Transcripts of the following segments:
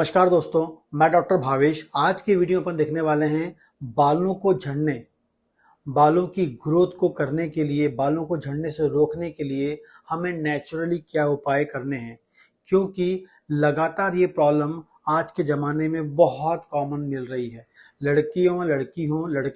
नमस्कार दोस्तों, मैं डॉक्टर भावेश। आज की वीडियो अपन देखने वाले हैं बालों को झड़ने, बालों की ग्रोथ को करने के लिए, बालों को झड़ने से रोकने के लिए हमें नेचुरली क्या उपाय करने हैं। क्योंकि लगातार ये प्रॉब्लम आज के ज़माने में बहुत कॉमन मिल रही है। लड़की हो, लड़के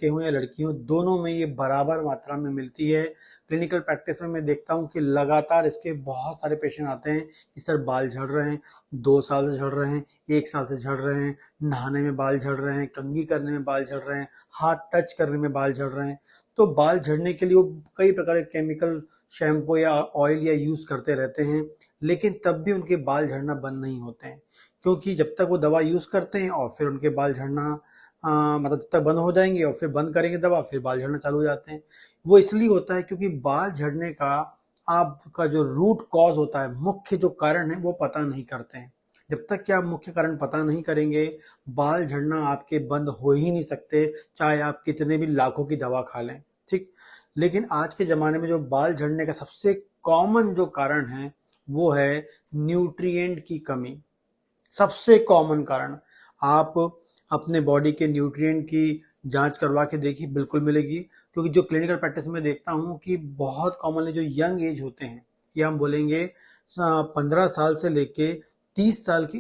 हों या लड़की हों, दोनों में ये बराबर मात्रा में मिलती है। क्लिनिकल प्रैक्टिस में मैं देखता हूँ कि लगातार इसके बहुत सारे पेशेंट आते हैं कि सर बाल झड़ रहे हैं, 2 साल से झड़ रहे हैं, 1 साल से झड़ रहे हैं, नहाने में बाल झड़ रहे हैं, कंघी करने में बाल झड़ रहे हैं, हाथ टच करने में बाल झड़ रहे हैं। तो बाल झड़ने के लिए वो कई प्रकार के केमिकल शैम्पू या ऑयल या यूज़ करते रहते हैं, लेकिन तब भी उनके बाल झड़ना बंद नहीं होते हैं। क्योंकि जब तक वो दवा यूज़ करते हैं और फिर उनके बाल झड़ना मतलब जब तक बंद हो जाएंगे और फिर बंद करेंगे दवा, फिर बाल झड़ना चालू हो जाते हैं। वो इसलिए होता है क्योंकि बाल झड़ने का आपका जो रूट कॉज होता है, मुख्य जो कारण है, वो पता नहीं करते हैं। जब तक कि आप मुख्य कारण पता नहीं करेंगे, बाल झड़ना आपके बंद हो ही नहीं सकते, चाहे आप कितने भी लाखों की दवा खा लें। ठीक, लेकिन आज के ज़माने में जो बाल झड़ने का सबसे कॉमन जो कारण है वो है न्यूट्रिएंट की कमी। सबसे कॉमन कारण, आप अपने बॉडी के न्यूट्रिएंट की जांच करवा के देखिए, बिल्कुल मिलेगी। क्योंकि जो क्लिनिकल प्रैक्टिस में देखता हूँ कि बहुत कॉमनली जो यंग एज होते हैं, या हम बोलेंगे 15 साल से लेके 30 साल की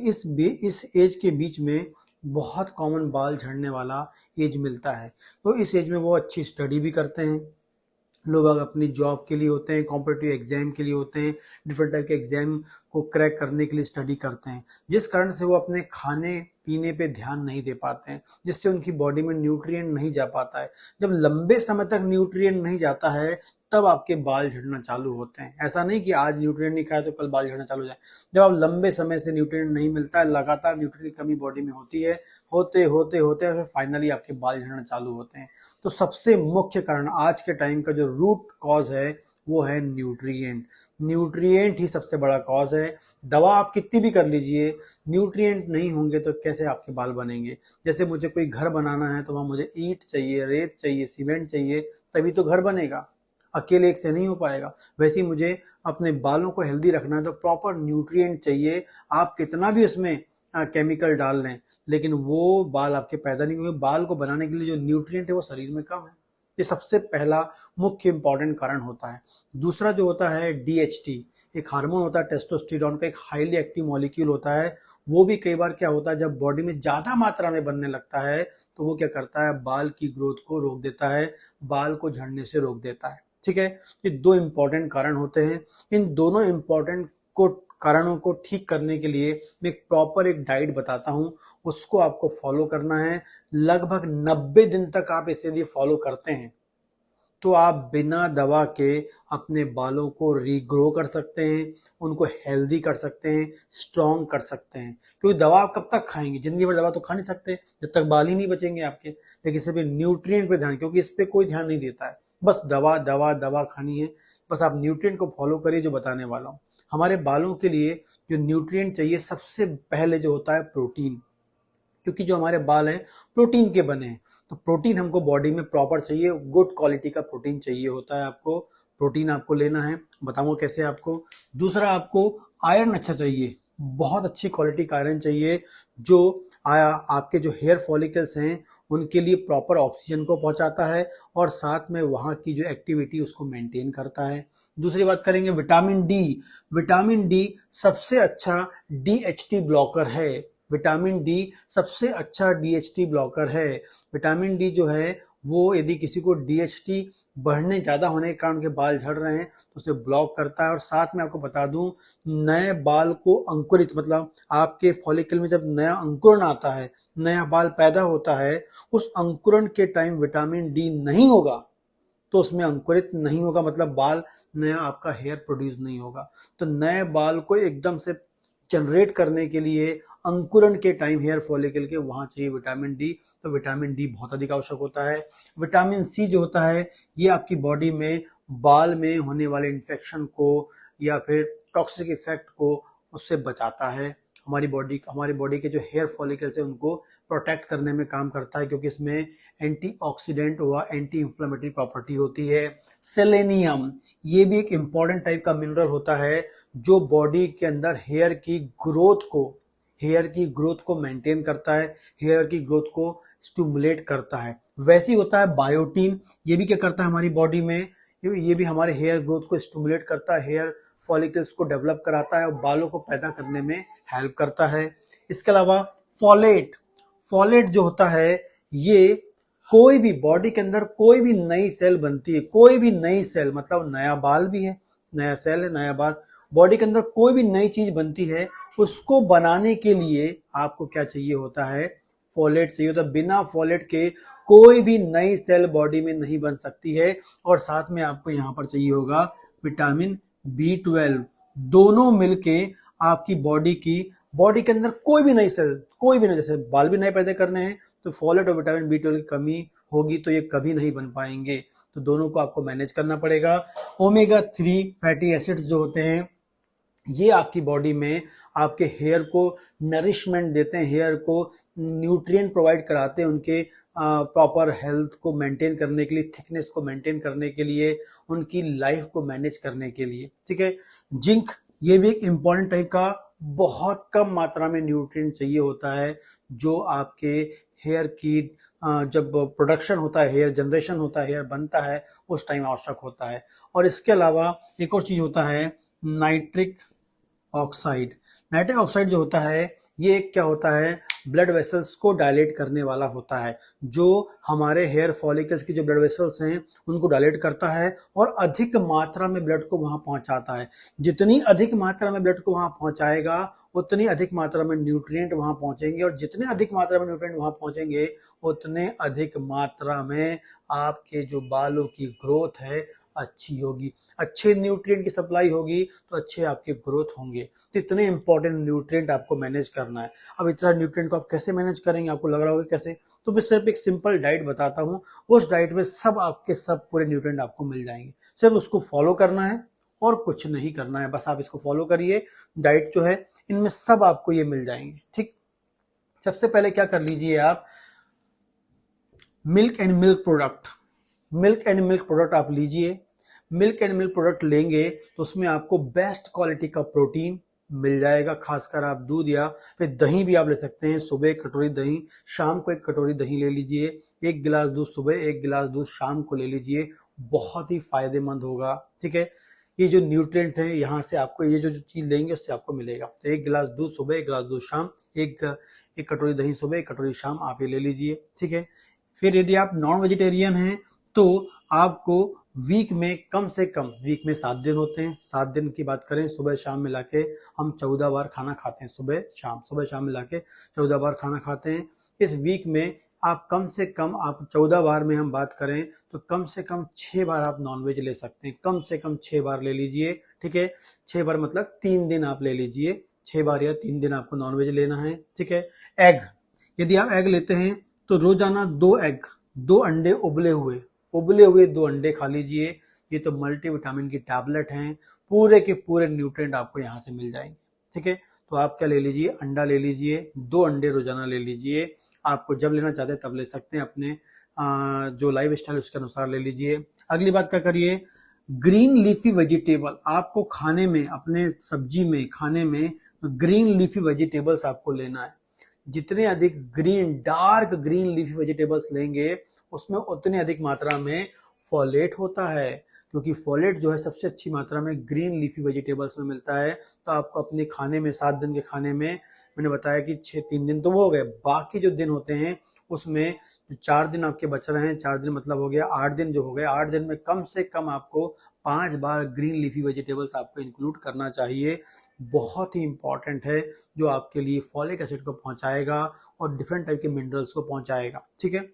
इस एज के बीच में बहुत कॉमन बाल झड़ने वाला एज मिलता है। तो इस एज में वो अच्छी स्टडी भी करते हैं। लोग अपनी जॉब के लिए होते हैं, कॉम्पिटिटिव एग्जाम के लिए होते हैं, डिफरेंट टाइप के एग्जाम को क्रैक करने के लिए स्टडी करते हैं, जिस कारण से वो अपने खाने पीने पे ध्यान नहीं दे पाते हैं, जिससे उनकी बॉडी में न्यूट्रिएंट नहीं जा पाता है। जब लंबे समय तक न्यूट्रिएंट नहीं जाता है तब आपके बाल झड़ना चालू होते हैं। ऐसा नहीं कि आज न्यूट्रिएंट नहीं खाया तो कल बाल झड़ना चालू हो जाए। जब आप लंबे समय से न्यूट्रिएंट नहीं मिलता है, लगातार न्यूट्रिएंट की कमी बॉडी में होती है, होते होते होते और फिर फाइनली आपके बाल झड़ना चालू होते हैं। तो सबसे मुख्य कारण आज के टाइम का जो रूट कॉज है वो है न्यूट्रिएंट। न्यूट्रिएंट ही सबसे बड़ा कॉज है। दवा आप कितनी भी कर लीजिए, न्यूट्रिएंट नहीं होंगे तो कैसे आपके बाल बनेंगे। जैसे मुझे कोई घर बनाना है तो वहाँ मुझे ईंट चाहिए, रेत चाहिए, सीमेंट चाहिए, तभी तो घर बनेगा। अकेले एक से नहीं हो पाएगा। वैसे ही मुझे अपने बालों को हेल्दी रखना है तो प्रॉपर न्यूट्रिएंट चाहिए। आप कितना भी उसमें केमिकल डाल लें, लेकिन वो बाल आपके पैदा नहीं होंगे। बाल को बनाने के लिए जो न्यूट्रिएंट है वो शरीर में कम है। ये सबसे पहला मुख्य इंपॉर्टेंट कारण होता है। दूसरा जो होता है DHT, एक हार्मोन होता है टेस्टोस्टेरोन का, एक हाईली एक्टिव मॉलिक्यूल होता है। वो भी कई बार क्या होता है, जब बॉडी में ज़्यादा मात्रा में बनने लगता है तो वो क्या करता है, बाल की ग्रोथ को रोक देता है, बाल को झड़ने से रोक देता है। ठीक है, ये दो इंपॉर्टेंट कारण होते हैं। इन दोनों इंपॉर्टेंट कारणों को ठीक करने के लिए मैं एक डाइट बताता हूँ, उसको आपको फॉलो करना है। लगभग 90 दिन तक आप इसे यदि फॉलो करते हैं तो आप बिना दवा के अपने बालों को रीग्रो कर सकते हैं, उनको हेल्दी कर सकते हैं, स्ट्रॉन्ग कर सकते हैं। क्योंकि दवा आप कब तक खाएंगे, जिंदगी भर दवा तो खा नहीं सकते जब तक बाल ही नहीं बचेंगे आपके। लेकिन सिर्फ न्यूट्रिएंट पे ध्यान, क्योंकि इस पे कोई ध्यान नहीं देता है, बस दवा दवा दवा खानी है। बस आप न्यूट्रिएंट को फॉलो करिए जो बताने वाला हूँ। हमारे बालों के लिए जो न्यूट्रिएंट चाहिए, सबसे पहले जो होता है प्रोटीन। क्योंकि जो हमारे बाल हैं प्रोटीन के बने हैं, तो प्रोटीन हमको बॉडी में प्रॉपर चाहिए, गुड क्वालिटी का प्रोटीन चाहिए होता है आपको। प्रोटीन आपको लेना है, बताऊंगा कैसे आपको। दूसरा, आपको आयरन अच्छा चाहिए, बहुत अच्छी क्वालिटी का आयरन चाहिए, जो आपके जो हेयर फॉलिकल्स हैं उनके लिए प्रॉपर ऑक्सीजन को पहुंचाता है और साथ में वहाँ की जो एक्टिविटी उसको मेंटेन करता है। दूसरी बात करेंगे विटामिन डी। विटामिन डी सबसे अच्छा DHT ब्लॉकर है। विटामिन डी सबसे अच्छा DHT ब्लॉकर है। विटामिन डी जो है वो यदि किसी को DHT बढ़ने ज़्यादा होने के कारण के बाल झड़ रहे हैं तो उसे ब्लॉक करता है। और साथ में आपको बता दूं, नए बाल को अंकुरित, मतलब आपके फॉलिकल में जब नया अंकुरण आता है, नया बाल पैदा होता है, उस अंकुरण के टाइम विटामिन डी नहीं होगा तो उसमें अंकुरित नहीं होगा, मतलब बाल नया आपका हेयर प्रोड्यूस नहीं होगा। तो नए बाल को एकदम से जनरेट करने के लिए अंकुरण के टाइम हेयर फॉलिकल के वहां चाहिए विटामिन डी। तो विटामिन डी बहुत अधिक आवश्यक होता है। विटामिन सी जो होता है ये आपकी बॉडी में बाल में होने वाले इन्फेक्शन को या फिर टॉक्सिक इफेक्ट को उससे बचाता है। हमारी बॉडी के जो हेयर फॉलिकल्स है उनको प्रोटेक्ट करने में काम करता है, क्योंकि इसमें एंटीऑक्सीडेंट व एंटी इंफ्लेमेटरी प्रॉपर्टी होती है। सेलेनियम, ये भी एक इम्पॉर्टेंट टाइप का मिनरल होता है जो बॉडी के अंदर हेयर की ग्रोथ को हेयर की ग्रोथ को मेंटेन करता है, हेयर की ग्रोथ को स्टिमुलेट करता है। वैसे ही होता है बायोटीन, ये भी क्या करता है हमारी बॉडी में, ये भी हमारे हेयर ग्रोथ को स्टिमुलेट करता है, हेयर फॉलिकल्स को डेवलप कराता है और बालों को पैदा करने में हेल्प करता है। इसके अलावा फोलेट, फोलेट जो होता है ये कोई भी बॉडी के अंदर कोई भी नई सेल बनती है, कोई भी नई सेल मतलब नया बाल भी है, नया सेल है, नया बाल, बॉडी के अंदर कोई भी नई चीज बनती है, उसको बनाने के लिए आपको क्या चाहिए होता है, फोलेट चाहिए होता है। बिना फोलेट के कोई भी नई सेल बॉडी में नहीं बन सकती है। और साथ में आपको यहाँ पर चाहिए होगा विटामिन B12। दोनों मिलके आपकी बॉडी के अंदर कोई भी नई सेल, कोई भी नहीं, जैसे बाल भी नए पैदा करने हैं तो फोलेट और विटामिन B12 की कमी होगी तो ये कभी नहीं बन पाएंगे। तो दोनों को आपको मैनेज करना पड़ेगा। ओमेगा 3 फैटी एसिड्स जो होते हैं ये आपकी बॉडी में आपके हेयर को नरिशमेंट देते हैं, हेयर को न्यूट्रिएंट प्रोवाइड कराते हैं, उनके प्रॉपर हेल्थ को मेंटेन करने के लिए, थिकनेस को मेंटेन करने के लिए, उनकी लाइफ को मैनेज करने के लिए। ठीक है, जिंक ये भी एक इम्पॉर्टेंट टाइप का बहुत कम मात्रा में न्यूट्रिएंट चाहिए होता है जो आपके हेयर की जब प्रोडक्शन होता है, हेयर जनरेशन होता है, हेयर बनता है, उस टाइम आवश्यक होता है। और इसके अलावा एक और चीज होता है नाइट्रिक ऑक्साइड। नाइट्रिक ऑक्साइड जो होता है ये क्या होता है, ब्लड वेसल्स को डायलेट करने वाला होता है, जो हमारे हेयर फॉलिकल्स की जो ब्लड वेसल्स हैं उनको डायलेट करता है और अधिक मात्रा में ब्लड को वहां पहुंचाता है। जितनी अधिक मात्रा में ब्लड को वहां पहुंचाएगा उतनी अधिक मात्रा में न्यूट्रिएंट वहां पहुंचेंगे, और जितने अधिक मात्रा में न्यूट्रिएंट वहां पहुंचेंगे उतने अधिक मात्रा में आपके जो बालों की ग्रोथ है अच्छी होगी। अच्छे न्यूट्रिएंट की सप्लाई होगी तो अच्छे आपके ग्रोथ होंगे। तो इतने इंपॉर्टेंट न्यूट्रिएंट आपको मैनेज करना है। अब इतना न्यूट्रिएंट को आप कैसे मैनेज करेंगे, आपको लग रहा होगा कैसे, तो मैं सिर्फ एक सिंपल डाइट बताता हूँ। उस डाइट में सब आपके सब पूरे न्यूट्रिएंट आपको मिल जाएंगे, सिर्फ उसको फॉलो करना है और कुछ नहीं करना है, बस आप इसको फॉलो करिए। डाइट जो है इनमें सब आपको ये मिल जाएंगे। ठीक, सबसे पहले क्या कर लीजिए आप, milk and milk product, milk and milk product आप लीजिए। मिल्क एंड मिल्क प्रोडक्ट लेंगे तो उसमें आपको बेस्ट क्वालिटी का प्रोटीन मिल जाएगा। खासकर आप दूध या फिर दही भी आप ले सकते हैं। सुबह एक कटोरी दही, शाम को एक कटोरी दही ले लीजिए। एक गिलास दूध सुबह, एक गिलास दूध शाम को ले लीजिए, बहुत ही फायदेमंद होगा। ठीक है, ये जो न्यूट्रिएंट है यहाँ से आपको ये जो चीज लेंगे उससे आपको मिलेगा। तो एक गिलास दूध सुबह, एक गिलास दूध शाम, एक कटोरी दही सुबह, एक कटोरी शाम आप ये ले लीजिए। ठीक है, फिर यदि आप नॉन वेजिटेरियन हैं तो आपको वीक में कम से कम, वीक में 7 दिन होते हैं, 7 दिन की बात करें, सुबह शाम मिला के हम 14 बार खाना खाते हैं। सुबह शाम मिला के 14 बार खाना खाते हैं। इस वीक में आप कम से कम, आप 14 बार में हम बात करें तो कम से कम 6 बार आप नॉनवेज ले सकते हैं। कम से कम 6 बार ले लीजिए। ठीक है, 6 बार मतलब 3 दिन आप ले लीजिए, 6 बार या 3 दिन आपको नॉनवेज लेना है। ठीक है, एग, यदि आप एग लेते हैं तो रोजाना 2 एग, 2 अंडे उबले हुए 2 अंडे खा लीजिए। ये तो मल्टीविटामिन की टैबलेट हैं, पूरे के पूरे न्यूट्रिएंट आपको यहाँ से मिल जाएंगे। ठीक है, तो आप क्या ले लीजिए, अंडा ले लीजिए, 2 अंडे रोजाना ले लीजिए। आपको जब लेना चाहते हैं तब ले सकते हैं, अपने जो लाइफ स्टाइल उसके अनुसार ले लीजिए। अगली बात क्या करिए, ग्रीन लीफी वेजिटेबल आपको खाने में, अपने सब्जी में, खाने में ग्रीन लीफी वेजिटेबल्स आपको लेना है। जितने अधिक green, dark green leafy vegetables लेंगे उसमें उतनी अधिक मात्रा में फोलेट होता है, क्योंकि फोलेट जो है सबसे अच्छी मात्रा में ग्रीन लीफी वेजिटेबल्स में मिलता है। तो आपको अपने खाने में, 7 दिन के खाने में, मैंने बताया कि 3 दिन तो वो हो गए, बाकी जो दिन होते हैं उसमें जो 4 दिन आपके बच रहे हैं, 4 दिन मतलब हो गया 8 दिन जो हो गए, 8 दिन में कम से कम आपको 5 बार ग्रीन लीफी वेजिटेबल्स आपको इंक्लूड करना चाहिए। बहुत ही इंपॉर्टेंट है, जो आपके लिए फॉलिक एसिड को पहुंचाएगा और डिफरेंट टाइप के मिनरल्स को पहुंचाएगा। ठीक है,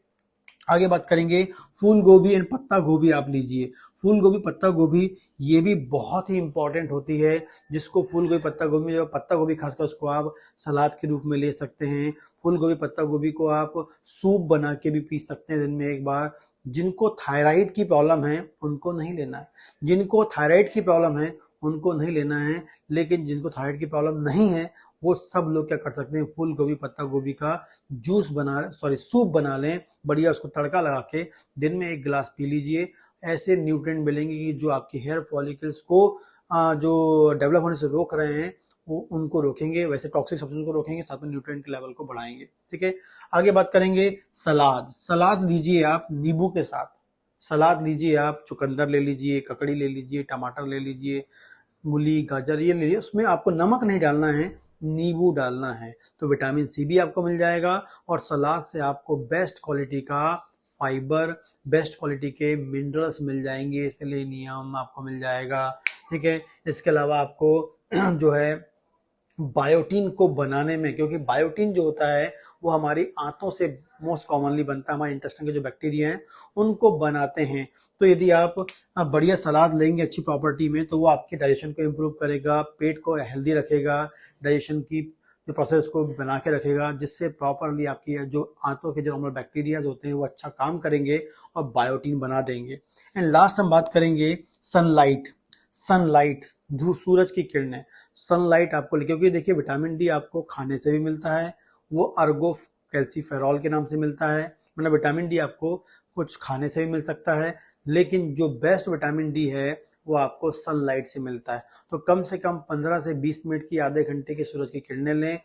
आगे बात करेंगे फूल गोभी एंड पत्ता गोभी आप लीजिए। फूल गोभी, पत्ता गोभी ये भी बहुत ही इंपॉर्टेंट होती है। जिसको फूल गोभी, पत्ता गोभी, जो पत्ता गोभी खासकर उसको आप सलाद के रूप में ले सकते हैं। फूल गोभी, पत्ता गोभी को आप सूप बना के भी पी सकते हैं दिन में एक बार। जिनको थायराइड की प्रॉब्लम है उनको नहीं लेना है, जिनको थायराइड की प्रॉब्लम है उनको नहीं लेना है, लेकिन जिनको थायराइड की प्रॉब्लम नहीं है वो सब लोग क्या कर सकते हैं, फूल गोभी, पत्ता गोभी का सूप बना लें, बढ़िया उसको तड़का लगा के दिन में 1 गिलास पी लीजिए। ऐसे न्यूट्रिएंट मिलेंगे कि जो आपके हेयर फॉलिकल्स को जो डेवलप होने से रोक रहे हैं वो उनको रोकेंगे, वैसे टॉक्सिक सब्सटेंस को रोकेंगे, साथ में न्यूट्रिएंट के लेवल को बढ़ाएंगे। ठीक है, आगे बात करेंगे सलाद। सलाद लीजिए आप नींबू के साथ, सलाद लीजिए आप, चुकंदर ले लीजिए, ककड़ी ले लीजिए, टमाटर ले लीजिए, मूली, गाजर ये ले लीजिए। उसमें आपको नमक नहीं डालना है, नींबू डालना है, तो विटामिन सी भी आपको मिल जाएगा और सलाद से आपको बेस्ट क्वालिटी का फाइबर, बेस्ट क्वालिटी के मिनरल्स मिल जाएंगे, सेलेनियम आपको मिल जाएगा। ठीक है, इसके अलावा आपको जो है बायोटीन को बनाने में, क्योंकि बायोटीन जो होता है वो हमारी आंतों से मोस्ट कॉमनली बनता है, हमारे इंटेस्टाइन के जो बैक्टीरिया हैं उनको बनाते हैं। तो यदि आप बढ़िया सलाद लेंगे अच्छी प्रॉपर्टी में, तो वो आपके डाइजेशन को इम्प्रूव करेगा, पेट को हेल्दी रखेगा, डाइजेशन की जो प्रोसेस को बना के रखेगा, जिससे प्रॉपरली आपकी जो आंतों के जो नॉर्मल बैक्टीरिया होते हैं वो अच्छा काम करेंगे और बायोटीन बना देंगे। एंड लास्ट हम बात करेंगे सनलाइट। सनलाइट, सूरज की किरणें, सनलाइट आपको, क्योंकि देखिए विटामिन डी आपको खाने से भी मिलता है, वो अर्गो कैल्सीफेरॉल के नाम से मिलता है। मतलब विटामिन डी आपको कुछ खाने से भी मिल सकता है, लेकिन जो बेस्ट विटामिन डी है वो आपको सनलाइट से मिलता है। तो कम से कम 15 से 20 मिनट की, आधे घंटे की सूरज की किरणें लें।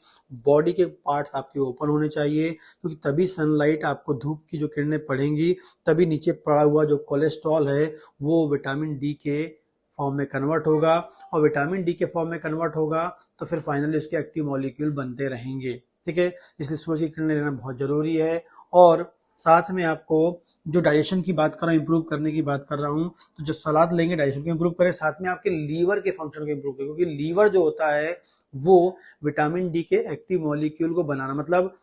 बॉडी के पार्ट्स आपके ओपन होने चाहिए, क्योंकि तभी सनलाइट आपको, धूप की जो किरणें पड़ेंगी तभी नीचे पड़ा हुआ जो कोलेस्ट्रॉल है वो विटामिन डी के फॉर्म में कन्वर्ट होगा, और विटामिन डी के फॉर्म में कन्वर्ट होगा तो फिर फाइनली उसके एक्टिव मॉलिक्यूल बनते रहेंगे। ठीक है, इसलिए सूरज की किरणें लेना बहुत जरूरी है। और साथ में आपको जो डाइजेशन की बात कर रहा हूँ, इंप्रूव करने की बात कर रहा हूँ, तो जो सलाद लेंगे डाइजेशन को इंप्रूव करे, साथ में आपके लीवर के फंक्शन को इंप्रूव करे, क्योंकि लीवर जो होता है वो विटामिन डी के एक्टिव मॉलिक्यूल को बनाना, मतलब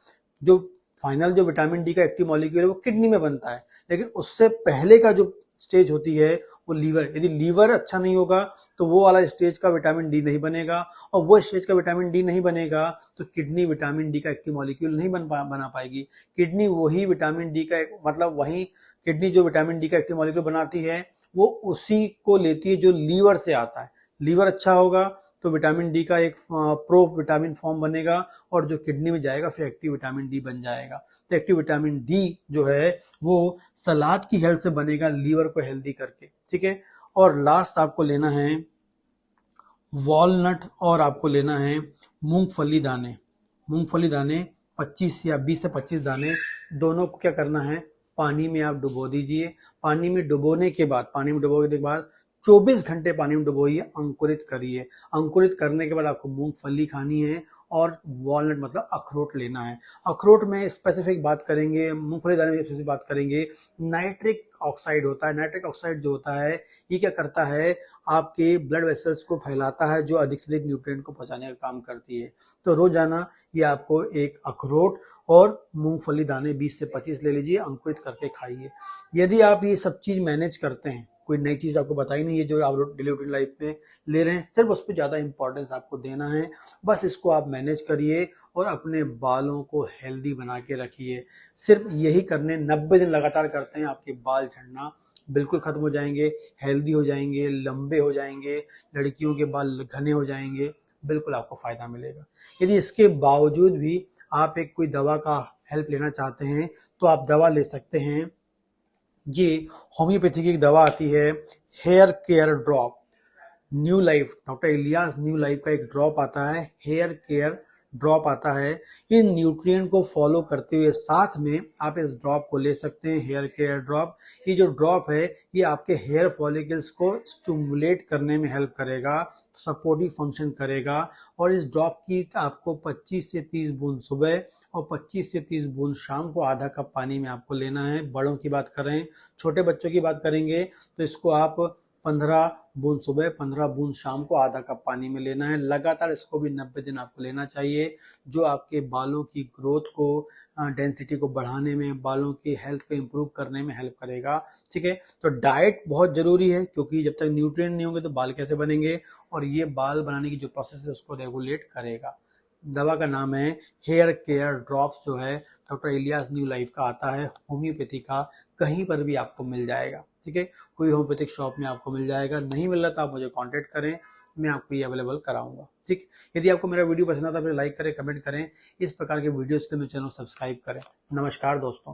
जो फाइनल जो विटामिन डी का एक्टिव मॉलिक्यूल है वो किडनी में बनता है, लेकिन उससे पहले का जो स्टेज होती है वो लीवर। यदि लीवर अच्छा नहीं होगा तो वो वाला स्टेज का विटामिन डी नहीं बनेगा, और वो स्टेज का विटामिन डी नहीं बनेगा तो किडनी विटामिन डी का एक्टिव मॉलिक्यूल नहीं बना पाएगी। किडनी वही विटामिन डी का, मतलब वही किडनी जो विटामिन डी का एक्टिव मॉलिक्यूल बनाती है वो उसी को लेती है जो लीवर से आता है। लीवर अच्छा होगा तो विटामिन डी का एक प्रो विटामिन फॉर्म बनेगा, और जो किडनी में जाएगा फिर एक्टिव विटामिन डी बन जाएगा। तो एक्टिव विटामिन डी जो है वो सलाद की हेल्प से बनेगा, लीवर को हेल्दी करके। ठीक है, और लास्ट आपको लेना है वॉलनट, और आपको लेना है मूंगफली दाने। मूंगफली दाने 25 या 20 से 25 दाने, दोनों को क्या करना है, पानी में आप डुबो दीजिए। पानी में डुबोने के बाद 24 घंटे पानी में डुबोइए, अंकुरित करिए। अंकुरित करने के बाद आपको मूंगफली खानी है और वॉलनट मतलब अखरोट लेना है। अखरोट में स्पेसिफिक बात करेंगे, मूंगफली दाने में स्पेसिफिक बात करेंगे। नाइट्रिक ऑक्साइड होता है, नाइट्रिक ऑक्साइड जो होता है ये क्या करता है, आपके ब्लड वेसल्स को फैलाता है, जो अधिक से अधिक न्यूट्रिएंट को पहुंचाने का काम करती है। तो रोजाना ये आपको एक अखरोट और मूंगफली दाने 20 से 25 ले लीजिए, अंकुरित करके खाइए। यदि आप ये सब चीज मैनेज करते हैं, कोई नई चीज आपको बताई नहीं है जो आप डेली रूटीन लाइफ में ले रहे हैं, सिर्फ उस पर ज्यादा इंपॉर्टेंस आपको देना है। बस इसको आप मैनेज करिए और अपने बालों को हेल्दी बना के रखिए। सिर्फ यही करने 90 दिन लगातार करते हैं, आपके बाल झड़ना बिल्कुल खत्म हो जाएंगे, हेल्दी हो जाएंगे, लंबे हो जाएंगे, लड़कियों के बाल घने हो जाएंगे, बिल्कुल आपको फायदा मिलेगा। यदि इसके बावजूद भी आप एक कोई दवा का हेल्प लेना चाहते हैं तो आप दवा ले सकते हैं। ये होम्योपैथी की एक दवा आती है, hair care drop, new life, doctor Ilyas new life का एक ड्रॉप आता है, हेयर केयर ड्रॉप आता है। इन न्यूट्रिएंट को फॉलो करते हुए साथ में आप इस ड्रॉप को ले सकते हैं, हेयर केयर ड्रॉप। ये जो ड्रॉप है ये आपके हेयर फॉलिकल्स को स्टिमुलेट करने में हेल्प करेगा, सपोर्टिव फंक्शन करेगा। और इस ड्रॉप की आपको 25 से 30 बूंद सुबह और 25 से 30 बूंद शाम को आधा कप पानी में आपको लेना है। बड़ों की बात करें, छोटे बच्चों की बात करेंगे तो इसको आप 15 बूंद सुबह 15 बूंद शाम को आधा कप पानी में लेना है। लगातार इसको भी 90 दिन आपको लेना चाहिए, जो आपके बालों की ग्रोथ को, डेंसिटी को बढ़ाने में, बालों की हेल्थ को इम्प्रूव करने में हेल्प करेगा। ठीक है, तो डाइट बहुत जरूरी है, क्योंकि जब तक न्यूट्रिएंट नहीं होंगे तो बाल कैसे बनेंगे, और ये बाल बनाने की जो प्रोसेस है उसको रेगुलेट करेगा। दवा का नाम है हेयर केयर ड्रॉप्स, जो है डॉक्टर इलियास न्यू लाइफ का आता है, होम्योपैथी का, कहीं पर भी आपको मिल जाएगा। ठीक है, कोई होम्योपैथिक शॉप में आपको मिल जाएगा, नहीं मिल रहा तो आप मुझे कांटेक्ट करें, मैं आपको ये अवेलेबल कराऊंगा। ठीक, यदि आपको मेरा वीडियो पसंद आता है तो लाइक करें, कमेंट करें, इस प्रकार के वीडियोस के लिए चैनल सब्सक्राइब करें। नमस्कार दोस्तों।